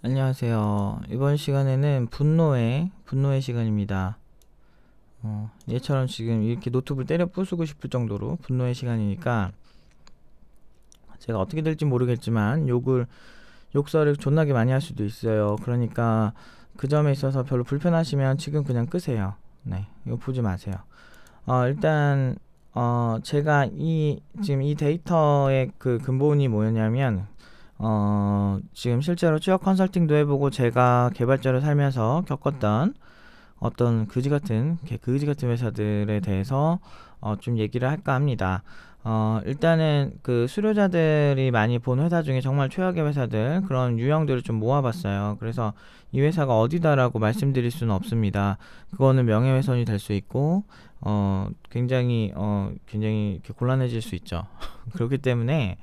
안녕하세요. 이번 시간에는 분노의 시간입니다. 얘처럼 지금 이렇게 노트북을 때려 부수고 싶을 정도로 분노의 시간이니까 제가 어떻게 될지 모르겠지만 욕설을 존나게 많이 할 수도 있어요. 그러니까 그 점에 있어서 별로 불편하시면 지금 그냥 끄세요. 네, 이거 보지 마세요. 일단 제가 지금 이 데이터의 그 근본이 뭐였냐면 지금 실제로 취업 컨설팅도 해보고 제가 개발자로 살면서 겪었던 어떤 그지같은 회사들에 대해서 좀 얘기를 할까 합니다. 일단은 그 수료자들이 많이 본 회사 중에 정말 최악의 회사들, 그런 유형들을 좀 모아봤어요. 그래서 이 회사가 어디다라고 말씀드릴 수는 없습니다. 그거는 명예훼손이 될 수 있고 굉장히 이렇게 곤란해질 수 있죠. 그렇기 때문에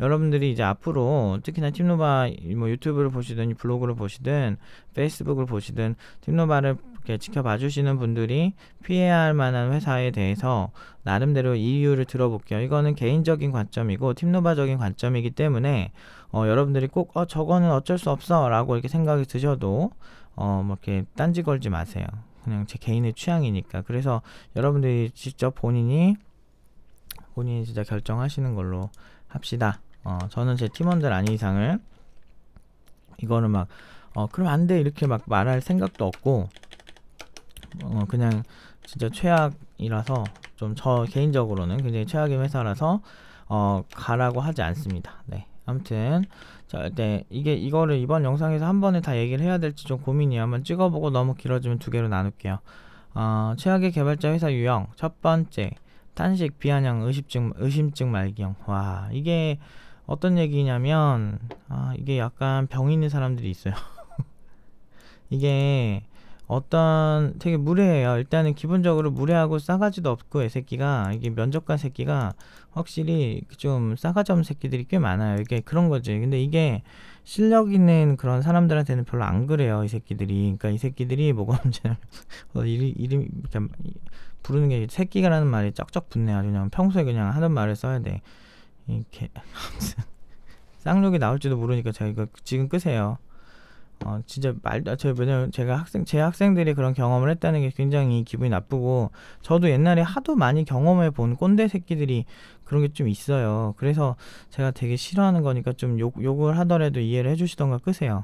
여러분들이 이제 앞으로 특히나 팀노바 뭐 유튜브를 보시든 블로그를 보시든 페이스북을 보시든 팀노바를 이렇게 지켜봐 주시는 분들이 피해야 할 만한 회사에 대해서 나름대로 이유를 들어볼게요. 이거는 개인적인 관점이고 팀노바적인 관점이기 때문에 여러분들이 꼭 저거는 어쩔 수 없어 라고 이렇게 생각이 드셔도 뭐 이렇게 딴지 걸지 마세요. 그냥 제 개인의 취향이니까. 그래서 여러분들이 직접 본인이 진짜 결정하시는 걸로 합시다. 저는 제 팀원들 아닌 이상을 이거는 막 그럼 안 돼 이렇게 막 말할 생각도 없고 그냥 진짜 최악이라서 좀 저 개인적으로는 굉장히 최악의 회사라서 가라고 하지 않습니다. 네, 아무튼 네, 이거를 이번 영상에서 한 번에 다 얘기를 해야 될지 좀 고민이에요. 한번 찍어보고 너무 길어지면 두 개로 나눌게요. 최악의 개발자 회사 유형 첫 번째, 탄식, 비아냥, 의심증 말기형. 와, 이게 어떤 얘기냐면 이게 약간 병 있는 사람들이 있어요. 이게 되게 무례해요. 일단은 기본적으로 무례하고 싸가지도 없고 애새끼가, 이게 면접관 새끼가 확실히 좀 싸가지 없는 새끼들이 꽤 많아요. 이게 그런 거지. 근데 이게 실력 있는 그런 사람들한테는 별로 안 그래요, 이 새끼들이. 그러니까 이 새끼들이 뭐가 문제냐면 이름 이렇게 부르는 게 새끼가라는 말이 쩍쩍 붙네. 아주 그냥 평소에 그냥 하는 말을 써야 돼. 이렇게 쌍욕이 나올지도 모르니까 제가 이거 지금 끄세요. 진짜 왜냐면 제 학생들이 그런 경험을 했다는 게 굉장히 기분이 나쁘고, 저도 옛날에 하도 많이 경험해 본 꼰대 새끼들이 그런 게 좀 있어요. 그래서 제가 되게 싫어하는 거니까 좀 욕을 하더라도 이해를 해주시던가 끄세요.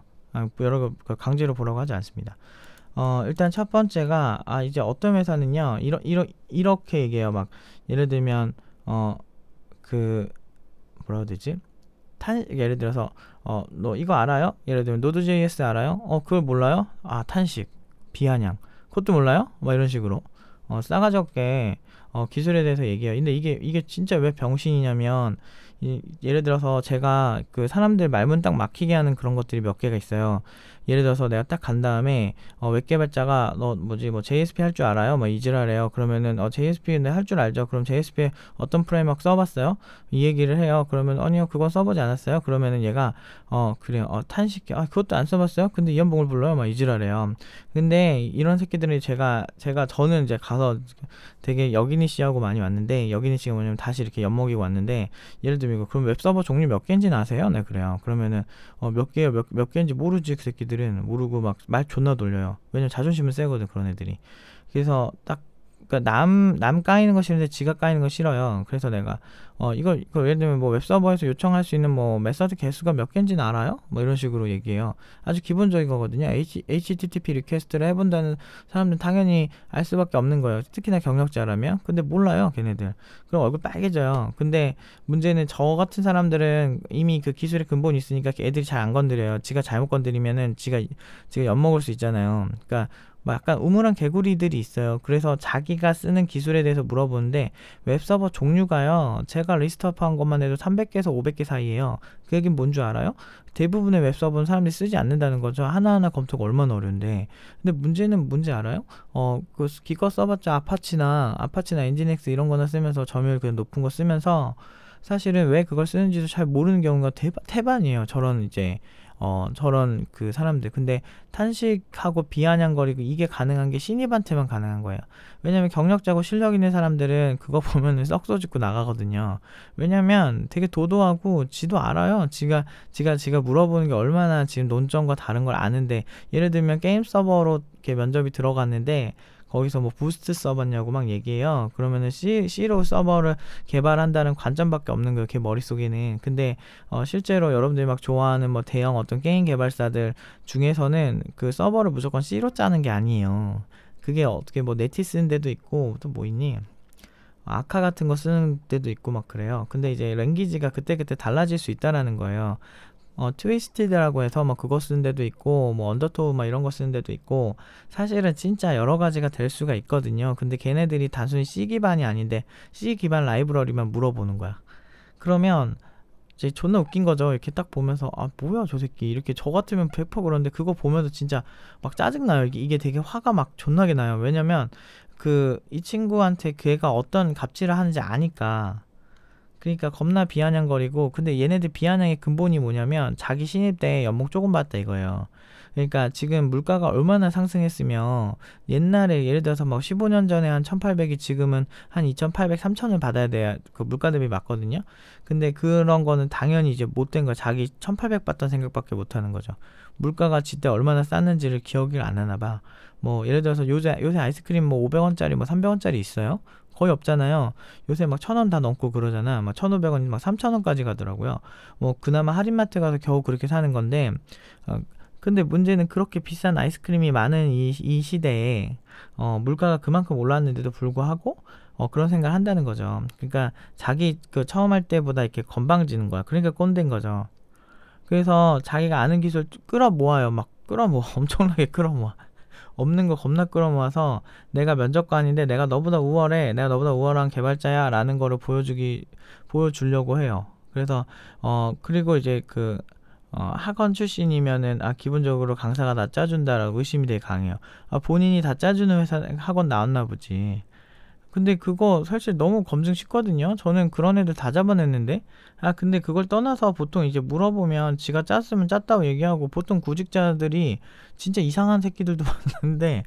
여러 거 강제로 보라고 하지 않습니다. 일단 첫 번째가 이제 어떤 회사는요 이렇게 얘기해요. 막 예를 들면 그 뭐라고 해야 되지? 예를 들어서 너 이거 알아요? 예를 들면 노드.js 알아요? 그걸 몰라요? 탄식, 비아냥, 그것도 몰라요? 막 이런 식으로 싸가지 없게 기술에 대해서 얘기해요. 근데 이게 진짜 왜 병신이냐면, 예를 들어서 제가 그 사람들 말문 딱 막히게 하는 그런 것들이 몇 개가 있어요. 예를 들어서 내가 딱 간 다음에 웹 개발자가 너 JSP 할 줄 알아요? 뭐 이지랄해요. 그러면은 JSP 네, 할 줄 알죠. 그럼 JSP 어떤 프레임워크 써봤어요? 이 얘기를 해요. 그러면 아니요, 그건 써보지 않았어요. 그러면은 얘가 그래요. 탄식, 그것도 안 써봤어요? 근데 이 연봉을 불러요? 막 이지랄해요. 근데 이런 새끼들이 저는 이제 가서 되게 여기니 씨하고 많이 왔는데, 여기니 씨가 뭐냐면 다시 이렇게 엿먹이고 왔는데, 예를 들면 이거 그럼 웹서버 종류 몇 개인지는 아세요? 네, 그래요. 그러면은 몇 개인지 모르지. 그 새끼들은 모르고 막 말 존나 돌려요. 왜냐면 자존심은 세거든, 그런 애들이. 그래서 그러니까 남 까이는 거 싫은데 지가 까이는 거 싫어요. 그래서 내가 이걸 예를 들면 뭐 웹서버에서 요청할 수 있는 뭐 메서드 개수가 몇 개인지는 알아요? 뭐 이런 식으로 얘기해요. 아주 기본적인 거거든요. HTTP 리퀘스트를 해본다는 사람들은 당연히 알 수밖에 없는 거예요. 특히나 경력자라면. 근데 몰라요, 걔네들. 그럼 얼굴 빨개져요. 근데 문제는 저 같은 사람들은 이미 그 기술의 근본이 있으니까 애들이 잘 안 건드려요. 지가 잘못 건드리면은 지가 엿먹을 수 있잖아요. 그러니까 뭐 약간 우물한 개구리들이 있어요. 그래서 자기가 쓰는 기술에 대해서 물어보는데, 웹서버 종류가요, 제가 리스트업한 것만 해도 300개에서 500개 사이에요. 그 얘기는 뭔 줄 알아요? 대부분의 웹서버는 사람들이 쓰지 않는다는 거죠. 하나하나 검토가 얼마나 어려운데. 근데 문제는 뭔지 알아요? 그 기껏 써봤자 아파치나 엔진엑스 이런 거나 쓰면서 점유율 그냥 높은 거 쓰면서 사실은 왜 그걸 쓰는지도 잘 모르는 경우가 태반이에요. 저런 이제 저런 그 사람들. 근데 탄식하고 비아냥거리고 이게 가능한 게 신입한테만 가능한 거예요. 왜냐면 경력자고 실력 있는 사람들은 그거 보면은 썩소 짓고 나가거든요. 왜냐면 되게 도도하고 지도 알아요. 지가 물어보는 게 얼마나 지금 논점과 다른 걸 아는데, 예를 들면 게임 서버로 이렇게 면접이 들어갔는데 거기서 뭐 부스트 써봤냐고 막 얘기해요. 그러면은 C로 서버를 개발한다는 관점밖에 없는 거예요, 걔 머릿속에는. 근데 실제로 여러분들이 막 좋아하는 뭐 대형 어떤 게임 개발사들 중에서는 그 서버를 무조건 C로 짜는 게 아니에요. 그게 어떻게 뭐 네티 쓰는 데도 있고 또 뭐 있니? 아카 같은 거 쓰는 데도 있고 막 그래요. 근데 이제 랭귀지가 그때그때 달라질 수 있다라는 거예요. 트위스티드라고 해서 뭐 그거 쓰는 데도 있고 뭐 언더토우 막 이런 거 쓰는 데도 있고, 사실은 진짜 여러 가지가 될 수가 있거든요. 근데 걔네들이 단순히 C 기반이 아닌데 C 기반 라이브러리만 물어보는 거야. 그러면 이제 존나 웃긴 거죠. 이렇게 딱 보면서 아 뭐야 저 새끼, 이렇게 저 같으면 100% 그런데 그거 보면서 진짜 막 짜증나요. 이게 되게 화가 막 존나게 나요. 왜냐면 이 친구한테 걔가 어떤 갑질을 하는지 아니까. 그러니까 겁나 비아냥거리고, 근데 얘네들 비아냥의 근본이 뭐냐면 자기 신입 때 연봉 조금 받다 이거예요. 그러니까 지금 물가가 얼마나 상승했으면 옛날에 예를 들어서 막 15년 전에 한 1800이 지금은 한 2800, 3000을 받아야 돼야 그 물가 대비 맞거든요. 근데 그런 거는 당연히 이제 못된 거야. 자기 1800 받던 생각밖에 못 하는 거죠. 물가가 지때 얼마나 쌌는지를 기억을 안 하나 봐. 뭐 예를 들어서 요새 아이스크림 뭐 500원짜리 뭐 300원짜리 있어요? 거의 없잖아요. 요새 막 1000원 다 넘고 그러잖아. 막 1500원, 막 3000원까지 가더라고요. 뭐 그나마 할인마트 가서 겨우 그렇게 사는 건데, 근데 문제는 그렇게 비싼 아이스크림이 많은 이 시대에 물가가 그만큼 올랐는데도 불구하고 그런 생각을 한다는 거죠. 그러니까 자기 그 처음 할 때보다 이렇게 건방지는 거야. 그러니까 꼰대인 거죠. 그래서 자기가 아는 기술 끌어모아요. 막 끌어모아. 엄청나게 끌어모아. 없는 거 겁나 끌어모아서 내가 면접관인데 내가 너보다 우월해, 내가 너보다 우월한 개발자야 라는 거를 보여주려고 해요. 그래서 그리고 이제 학원 출신이면은 기본적으로 강사가 다 짜준다라고 의심이 되게 강해요. 본인이 다 짜주는 회사 학원 나왔나 보지. 근데 그거 사실 너무 검증 쉽거든요. 저는 그런 애들 다 잡아냈는데. 근데 그걸 떠나서 보통 이제 물어보면 지가 짰으면 짰다고 얘기하고, 보통 구직자들이 진짜 이상한 새끼들도 많은데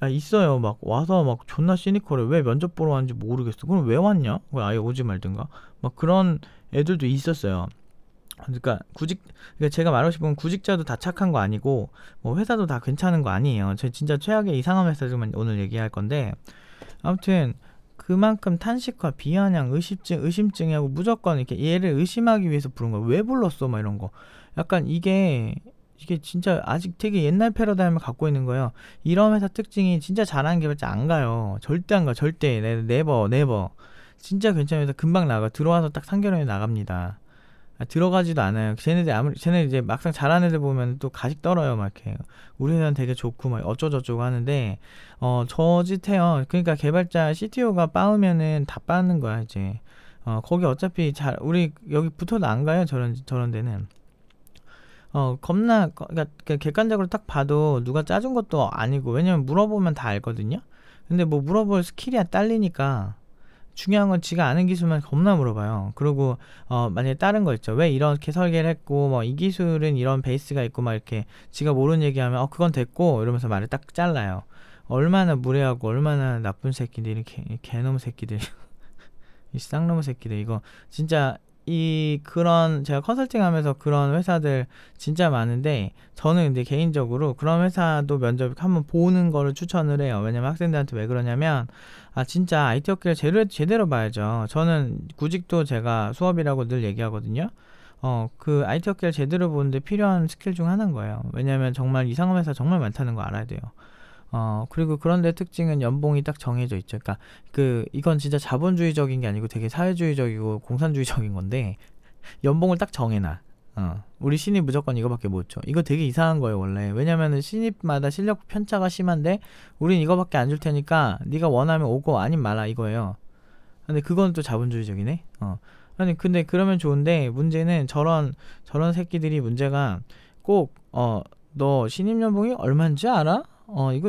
있어요. 막 와서 막 존나 시니컬해. 왜 면접 보러 왔는지 모르겠어. 그럼 왜 왔냐? 왜 아예 오지 말든가. 막 그런 애들도 있었어요. 그러니까 제가 말하고 싶은 건 구직자도 다 착한 거 아니고 뭐 회사도 다 괜찮은 거 아니에요. 저 진짜 최악의 이상한 회사들만 오늘 얘기할 건데, 아무튼 그만큼 탄식과 비아냥, 의심증이 하고 무조건 이렇게 얘를 의심하기 위해서 부른 거야. 왜 불렀어? 막 이런 거. 약간 이게 진짜 아직 되게 옛날 패러다임을 갖고 있는 거예요. 이런 회사 특징이 진짜 잘하는 개발자 안 가요. 절대 안 가. 절대. 네버. 진짜 괜찮은 회사 금방 나가. 들어와서 딱 3개월에 나갑니다. 들어가지도 않아요. 쟤네 이제 막상 잘하는 애들 보면 또 가식 떨어요. 막 이렇게 우리 회사는 되게 좋고 막 어쩌고저쩌고 하는데 저짓해요. 그러니까 개발자 CTO가 빠으면은 다 빠는 거야 이제. 거기 어차피 우리 여기 붙어도 안 가요. 저런 데는. 그러니까 객관적으로 딱 봐도 누가 짜준 것도 아니고, 왜냐면 물어보면 다 알거든요. 근데 뭐 물어볼 스킬이 딸리니까. 중요한 건 지가 아는 기술만 겁나 물어봐요. 그리고 만약에 다른 거 있죠. 왜 이렇게 설계를 했고 뭐 이 기술은 이런 베이스가 있고 막 이렇게 지가 모르는 얘기하면 그건 됐고 이러면서 말을 딱 잘라요. 얼마나 무례하고 얼마나 나쁜 새끼들, 이렇게 개놈 새끼들. 이 쌍놈 새끼들. 이거 진짜 제가 컨설팅 하면서 그런 회사들 진짜 많은데, 저는 근데 개인적으로 그런 회사도 면접 한번 보는 거를 추천을 해요. 왜냐면 학생들한테 왜 그러냐면, 진짜 IT 업계를 제대로 봐야죠. 저는 구직도 제가 수업이라고 늘 얘기하거든요. 그 IT 업계를 제대로 보는데 필요한 스킬 중 하나인 거예요. 왜냐면 정말 이상한 회사 정말 많다는 거 알아야 돼요. 그리고 그런 데 특징은 연봉이 딱 정해져 있죠. 그러니까 이건 진짜 자본주의적인 게 아니고 되게 사회주의적이고 공산주의적인 건데, 연봉을 딱 정해놔. 우리 신입 무조건 이거밖에 못 줘. 이거 되게 이상한 거예요 원래. 왜냐면은 신입마다 실력 편차가 심한데 우린 이거밖에 안 줄 테니까 네가 원하면 오고 아님 말아 이거예요. 근데 그건 또 자본주의적이네. 아니 근데 그러면 좋은데, 문제는 저런 새끼들이 문제가 꼭 너 신입 연봉이 얼마인지 알아?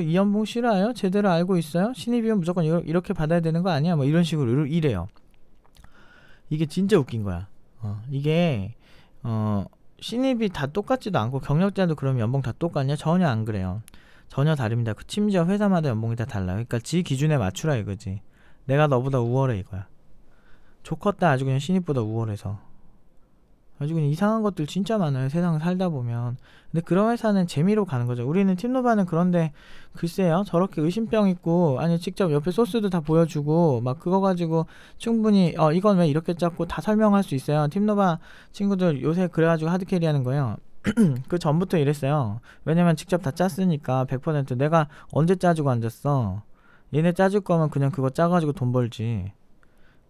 이 연봉 싫어요? 제대로 알고 있어요? 신입이면 무조건 이렇게 받아야 되는 거 아니야? 뭐 이런 식으로 이래요. 이게 진짜 웃긴 거야. 이게 신입이 다 똑같지도 않고 경력자도 그럼 연봉 다 똑같냐? 전혀 안 그래요. 전혀 다릅니다. 그 심지어 회사마다 연봉이 다 달라요. 그러니까 지 기준에 맞추라 이거지. 내가 너보다 우월해 이거야. 좋겠다. 아주 그냥 신입보다 우월해서. 아주 그냥 이상한 것들 진짜 많아요. 세상 살다 보면. 근데 그런 회사는 재미로 가는 거죠. 우리는 팀노바는 그런데 글쎄요. 저렇게 의심병 있고 아니 직접 옆에 소스도 다 보여주고 막 그거 가지고 충분히 이건 왜 이렇게 짰고 다 설명할 수 있어요. 팀노바 친구들 요새 그래가지고 하드캐리 하는 거예요. 그 전부터 이랬어요. 왜냐면 직접 다 짰으니까 100% 내가 언제 짜주고 앉았어. 얘네 짜줄 거면 그냥 그거 짜가지고 돈 벌지.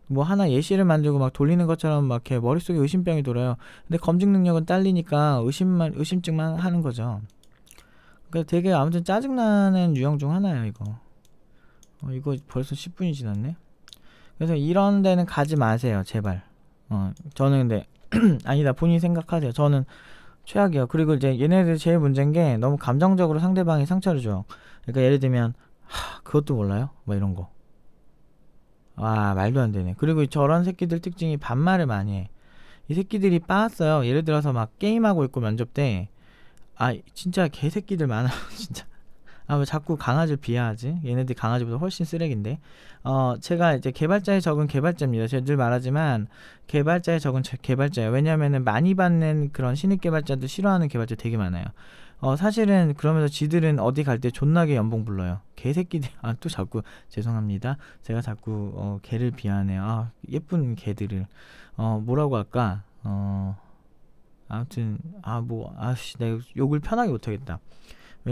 뭐 하나 예시를 만들고 막 돌리는 것처럼 막 이렇게 머릿속에 의심병이 돌아요. 근데 검증 능력은 딸리니까 의심증만 하는 거죠. 그러니까 되게 아무튼 짜증나는 유형 중 하나예요 이거. 이거 벌써 10분이 지났네. 그래서 이런 데는 가지 마세요 제발. 저는 근데 아니다 본인이 생각하세요. 저는 최악이에요. 그리고 이제 얘네들 제일 문제인 게 너무 감정적으로 상대방이 상처를 줘요. 그러니까 예를 들면 그것도 몰라요? 뭐 이런 거. 말도 안 되네. 그리고 저런 새끼들 특징이 반말을 많이 해. 이 새끼들이 빠았어요. 예를 들어서 막 게임하고 있고 면접 때 진짜 개새끼들 많아. 진짜. 왜 자꾸 강아지를 비하하지? 얘네들이 강아지보다 훨씬 쓰레기인데. 제가 이제 개발자의 적은 개발자입니다. 제가 늘 말하지만 개발자의 적은 개발자예요. 왜냐면은 많이 받는 그런 신입 개발자도 싫어하는 개발자 되게 많아요. 사실은 그러면서 지들은 어디 갈 때 존나게 연봉 불러요. 개새끼들. 또 자꾸 죄송합니다. 제가 자꾸 개를 비하네요. 예쁜 개들을 뭐라고 할까? 아무튼 내가 욕을 편하게 못하겠다.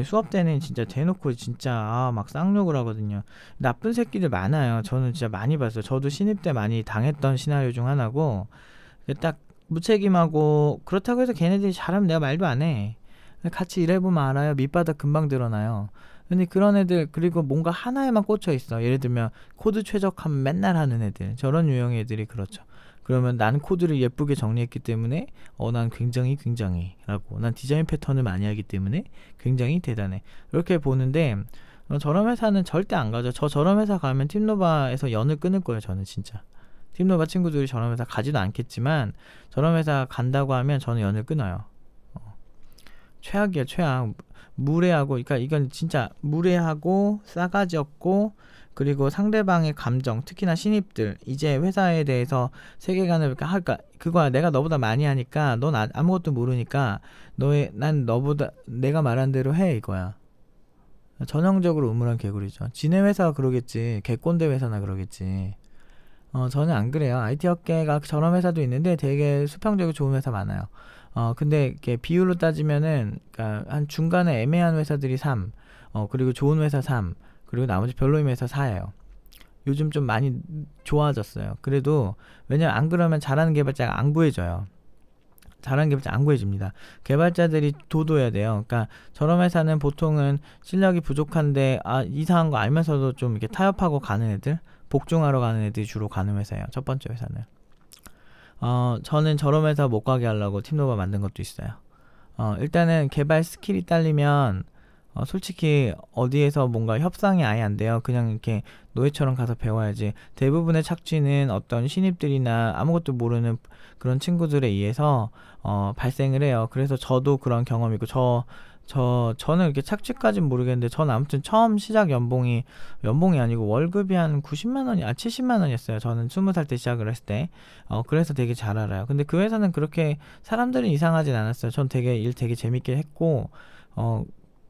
수업 때는 진짜 대놓고 진짜 막 쌍욕을 하거든요. 나쁜 새끼들 많아요. 저는 진짜 많이 봤어요. 저도 신입 때 많이 당했던 시나리오 중 하나고 딱 무책임하고 그렇다고 해서 걔네들이 잘하면 내가 말도 안 해. 같이 일해보면 알아요. 밑바닥 금방 드러나요. 근데 그런 애들 그리고 뭔가 하나에만 꽂혀 있어. 예를 들면 코드 최적화만 맨날 하는 애들. 저런 유형의 애들이 그렇죠. 그러면 난 코드를 예쁘게 정리했기 때문에 난 굉장히 라고 난 디자인 패턴을 많이 하기 때문에 굉장히 대단해 이렇게 보는데 저런 회사는 절대 안 가죠. 저런 회사 가면 팀노바에서 연을 끊을 거예요. 저는 진짜 팀노바 친구들이 저런 회사 가지도 않겠지만 저런 회사 간다고 하면 저는 연을 끊어요. 최악이야 최악. 무례하고 그러니까 이건 진짜 무례하고 싸가지 없고 그리고 상대방의 감정 특히나 신입들 이제 회사에 대해서 세계관을 할까 그거야. 내가 너보다 많이 하니까 넌 아무것도 모르니까 난 너보다 내가 말한 대로 해 이거야. 전형적으로 우물한 개구리죠. 지네 회사가 그러겠지. 개꼰대 회사나 그러겠지. 저는 안 그래요. IT 업계가 저런 회사도 있는데 되게 수평적이고 좋은 회사 많아요. 근데 이렇게 비율로 따지면은 그러니까 한 중간에 애매한 회사들이 3 그리고 좋은 회사 3 그리고 나머지 별로인 회사 4예요. 요즘 좀 많이 좋아졌어요. 그래도 왜냐면 안 그러면 잘하는 개발자가 안 구해져요. 잘하는 개발자 안 구해집니다. 개발자들이 도도해야 돼요. 그러니까 저런 회사는 보통은 실력이 부족한데 이상한 거 알면서도 좀 이렇게 타협하고 가는 애들 복종하러 가는 애들이 주로 가는 회사예요. 첫 번째 회사는. 저는 저런 회사 못 가게 하려고 팀노바 만든 것도 있어요. 일단은 개발 스킬이 딸리면 솔직히 어디에서 뭔가 협상이 아예 안 돼요. 그냥 이렇게 노예처럼 가서 배워야지. 대부분의 착취는 어떤 신입들이나 아무것도 모르는 그런 친구들에 의해서 발생을 해요. 그래서 저도 그런 경험이 있고 저는 이렇게 착취까지는 모르겠는데 저는 아무튼 처음 시작 연봉이 아니고 월급이 한 90만원이 70만원이었어요. 저는 20살 때 시작을 했을 때. 그래서 되게 잘 알아요. 근데 그 회사는 그렇게 사람들은 이상하진 않았어요. 전 되게 일 되게 재밌게 했고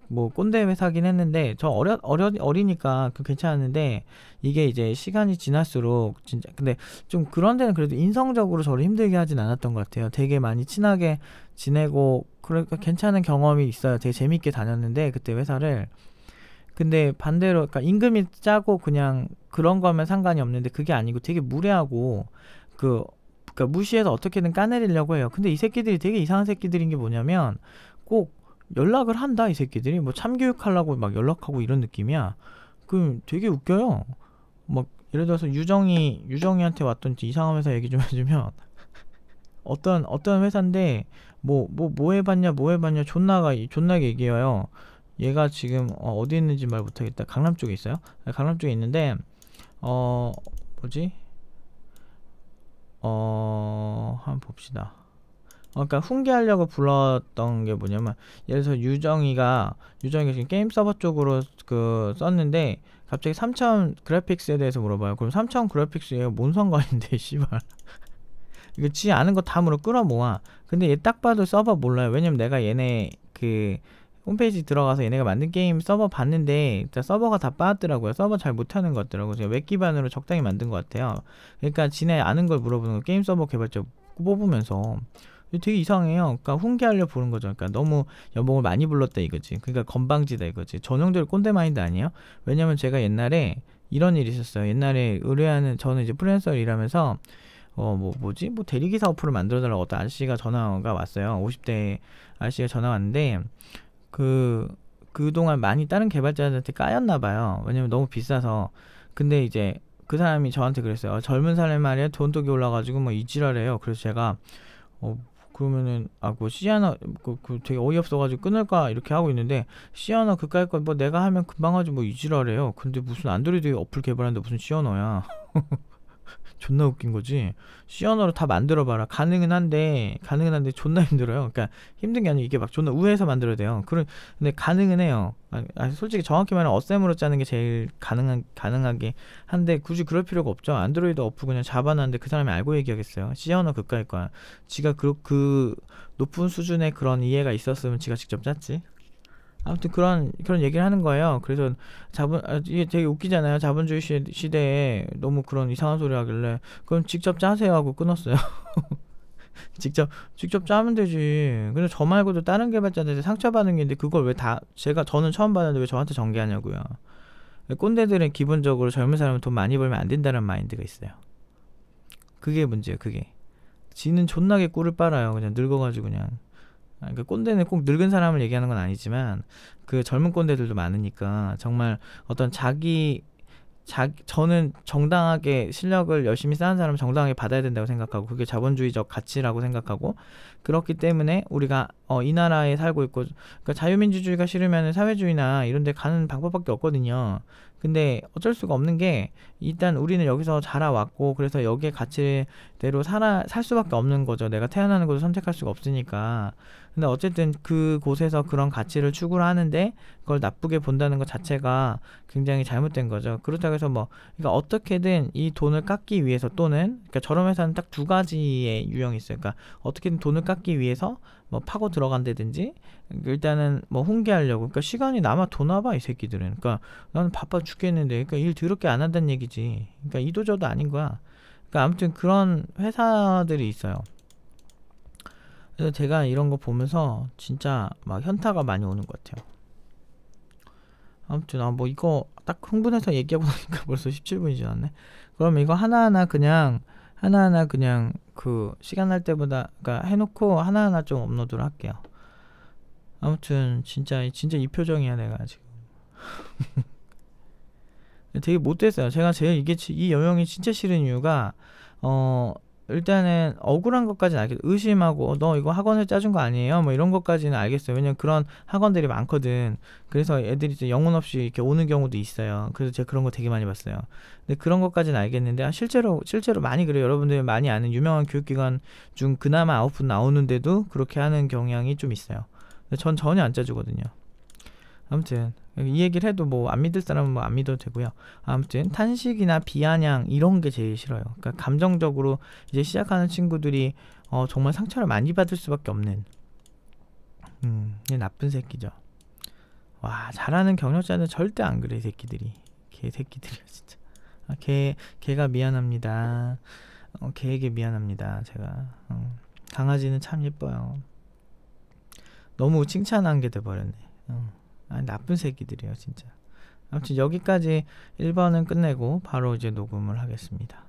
뭐 꼰대 회사긴 했는데 저 어리니까 괜찮았는데 이게 이제 시간이 지날수록 진짜 근데 좀 그런 데는 그래도 인성적으로 저를 힘들게 하진 않았던 것 같아요. 되게 많이 친하게 지내고 그러니까 괜찮은 경험이 있어요. 되게 재밌게 다녔는데 그때 회사를. 근데 반대로 그러니까 임금이 짜고 그냥 그런 거면 상관이 없는데 그게 아니고 되게 무례하고 그러니까 무시해서 어떻게든 까내리려고 해요. 근데 이 새끼들이 되게 이상한 새끼들인 게 뭐냐면 꼭 연락을 한다. 이 새끼들이 뭐 참교육하려고 막 연락하고 이런 느낌이야. 그럼 되게 웃겨요. 막 예를 들어서 유정이한테 왔던 이상한 회사 얘기 좀 해주면 어떤 회사인데 뭐 해봤냐 존나게 얘기해요. 얘가 지금 어디 있는지 말 못하겠다. 강남 쪽에 있어요. 강남 쪽에 있는데 뭐지 한번 봅시다. 그러니까 훈계하려고 불렀던 게 뭐냐면, 예를 들어서 유정이가 지금 게임 서버 쪽으로 그 썼는데 갑자기 3000 그래픽스에 대해서 물어봐요. 그럼 3000 그래픽스에 뭔 상관인데 씨발. 이거 지 아는 거 다 물어 끌어모아. 근데 얘 딱 봐도 서버 몰라요. 왜냐면 내가 얘네 그 홈페이지 들어가서 얘네가 만든 게임 서버 봤는데 일단 서버가 다 빠졌더라고요. 서버 잘 못하는 것 같더라고요. 제가 웹 기반으로 적당히 만든 것 같아요. 그러니까 지네 아는 걸 물어보는 거, 게임 서버 개발자 뽑으면서. 되게 이상해요. 그러니까 훈계하려 보는 거죠. 그러니까 너무 연봉을 많이 불렀다 이거지. 그러니까 건방지다 이거지. 전형적인 꼰대 마인드 아니에요? 왜냐면 제가 옛날에 이런 일이 있었어요. 옛날에 의뢰하는, 저는 이제 프리랜서를 일하면서 뭐 대리기사 어플을 만들어달라고 어떤 아저씨가 전화가 왔어요. 50대 아저씨가 전화 왔는데, 그동안 많이 다른 개발자들한테 까였나봐요. 왜냐면 너무 비싸서. 근데 이제 그 사람이 저한테 그랬어요. 젊은 사람 말이야 돈독이 올라가지고 뭐 이지랄해요. 그래서 제가 그러면은 그 C 하나 되게 어이없어가지고 끊을까 이렇게 하고 있는데, C 하나 그까이 거 뭐 내가 하면 금방 하지 뭐 이지랄해요. 근데 무슨 안드로이드 어플 개발하는데 무슨 C 언어야. 존나 웃긴 거지. C 언어로 다 만들어봐라. 가능은 한데 존나 힘들어요. 그러니까 힘든 게 아니고 이게 막 존나 우회해서 만들어야 돼요. 근데 가능은 해요. 솔직히 정확히 말하면 어셈으로 짜는 게 제일 가능하게 한데, 굳이 그럴 필요가 없죠. 안드로이드 어플 그냥 잡아놨는데 그 사람이 알고 얘기하겠어요. C 언어 그까일 거야. 지가 그 높은 수준의 그런 이해가 있었으면 지가 직접 짰지. 아무튼 그런 얘기를 하는 거예요. 그래서 이게 되게 웃기잖아요. 자본주의 시대에 너무 그런 이상한 소리 하길래, 그럼 직접 짜세요 하고 끊었어요. 직접 짜면 되지. 근데 저 말고도 다른 개발자들한테 상처받은 게 있는데, 그걸 왜 저는 처음 받았는데 왜 저한테 전개하냐고요. 꼰대들은 기본적으로 젊은 사람은 돈 많이 벌면 안 된다는 마인드가 있어요. 그게 문제예요. 그게 지는 존나게 꿀을 빨아요. 그냥 늙어가지고 그냥. 그러니까 꼰대는 꼭 늙은 사람을 얘기하는 건 아니지만, 그 젊은 꼰대들도 많으니까 정말 어떤 저는 정당하게 실력을 열심히 쌓은 사람은 정당하게 받아야 된다고 생각하고, 그게 자본주의적 가치라고 생각하고, 그렇기 때문에 우리가 이 나라에 살고 있고, 그러니까 자유민주주의가 싫으면 사회주의나 이런 데 가는 방법밖에 없거든요. 근데 어쩔 수가 없는 게, 일단 우리는 여기서 자라왔고, 그래서 여기에 가치대로 살 수밖에 없는 거죠. 내가 태어나는 곳을 선택할 수가 없으니까. 근데 어쨌든 그곳에서 그런 가치를 추구를 하는데 그걸 나쁘게 본다는 것 자체가 굉장히 잘못된 거죠. 그렇다고 해서 그러니까 어떻게든 이 돈을 깎기 위해서, 또는 그러니까 저런 회사는 딱 두 가지의 유형이 있어요. 그러니까 어떻게든 돈을 깎기 위해서 파고 들어간다든지, 일단은 훈계하려고. 그러니까 시간이 남아 도나봐 이 새끼들은. 그러니까 나는 바빠 죽겠는데, 그러니까 일 더럽게 안 한다는 얘기지. 그러니까 이도저도 아닌 거야. 그러니까 아무튼 그런 회사들이 있어요. 그래서 제가 이런 거 보면서 진짜 막 현타가 많이 오는 것 같아요. 아무튼 이거 딱 흥분해서 얘기하고 나니까 벌써 17분이 지났네. 그러면 이거 하나하나 그냥 그 시간 날 때보다 그러니까 해놓고 하나하나 좀 업로드를 할게요. 아무튼 진짜 이 표정이야 내가 지금. 되게 못됐어요. 제가 제일 이 여명이 진짜 싫은 이유가, 일단은 억울한 것까지는 알겠어요. 의심하고 너 이거 학원을 짜준 거 아니에요? 뭐 이런 것까지는 알겠어요. 왜냐면 그런 학원들이 많거든. 그래서 애들이 이제 영혼 없이 이렇게 오는 경우도 있어요. 그래서 제가 그런 거 되게 많이 봤어요. 근데 그런 것까지는 알겠는데, 실제로 많이 그래요. 여러분들이 많이 아는 유명한 교육기관 중 그나마 아웃풋 나오는데도 그렇게 하는 경향이 좀 있어요. 근데 전 전혀 안 짜주거든요. 아무튼 이 얘기를 해도 안 믿을 사람은 안 믿어도 되고요. 아무튼 탄식이나 비아냥 이런 게 제일 싫어요. 그러니까 감정적으로 이제 시작하는 친구들이 정말 상처를 많이 받을 수밖에 없는 나쁜 새끼죠. 와, 잘하는 경력자는 절대 안 그래. 이 새끼들이 개새끼들이야 진짜. 개가 미안합니다. 개에게 미안합니다. 제가 강아지는 참 예뻐요. 너무 칭찬한 게 돼버렸네. 나쁜 새끼들이에요 진짜. 아무튼 여기까지 1번은 끝내고 바로 이제 녹음을 하겠습니다.